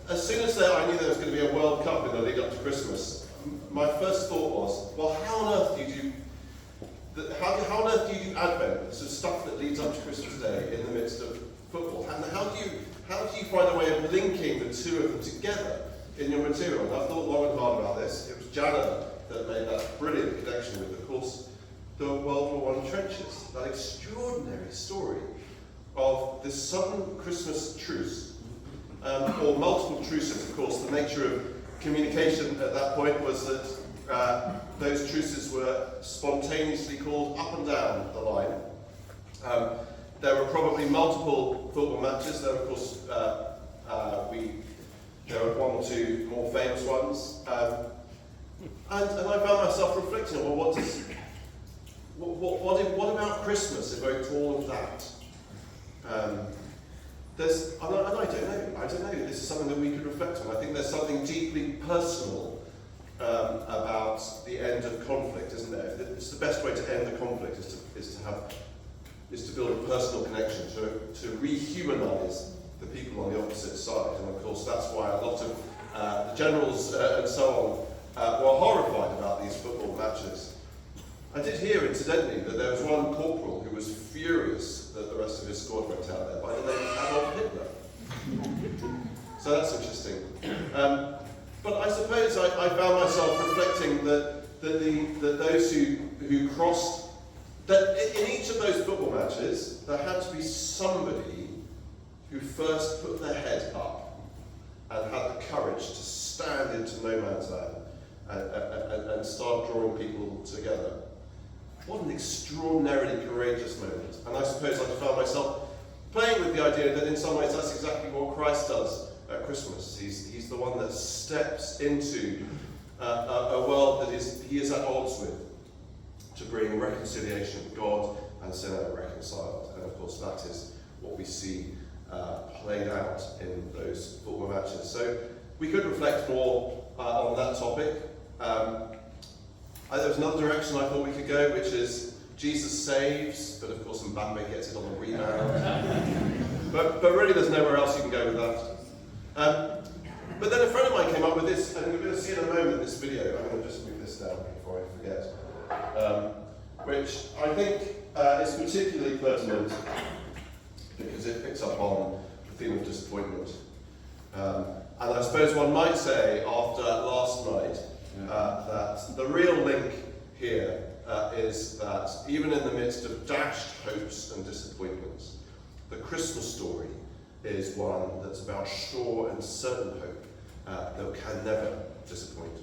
as soon as I knew there was going to be a World Cup in the lead up to Christmas, my first thought was, well, how on earth do you do Advent, the sort of stuff that leads up to Christmas Day in the midst of football? And how do you find a way of linking the two of them together in your material? And I've thought long and hard about this. It was Jana that made that brilliant connection with, of course, the World War I trenches. That extraordinary story of this sudden Christmas truce, or multiple truces, of course. The nature of communication at that point was that those truces were spontaneously called up and down the line. There were probably multiple football matches. There, of course, there were one or two more famous ones. And I found myself reflecting on, well, what about Christmas evoked all of that? I don't know. This is something that we could reflect on. I think there's something deeply personal about the end of conflict, isn't there? It's the best way to end the conflict is to build a personal connection, to rehumanise the people on the opposite side. And of course, that's why a lot of the generals and so on were horrified about these football matches. I did hear, incidentally, that there was one corporal who was furious that the rest of his squad went out there by the name of Adolf Hitler. So that's interesting. But I suppose I found myself reflecting that those who crossed, that in each of those football matches, there had to be somebody who first put their head up and had the courage to stand into no man's land and start drawing people together. What an extraordinarily courageous moment. And I suppose I found myself playing with the idea that in some ways that's exactly what Christ does at Christmas. He's the one that steps into a world that he is at odds with, to bring reconciliation, God and sinner reconciled. And of course that is what we see played out in those football matches. So we could reflect more on that topic. There was another direction I thought we could go, which is Jesus saves, but of course Mbappe gets it on the rebound. but really there's nowhere else you can go with that. But then a friend of mine came up with this, and we're going to see in a moment this video. I'm going to just move this down before I forget. Which I think is particularly pertinent because it picks up on the theme of disappointment. And I suppose one might say, after last night, that the real link here is that even in the midst of dashed hopes and disappointments, the Christmas story is one that's about sure and certain hope that can never disappoint.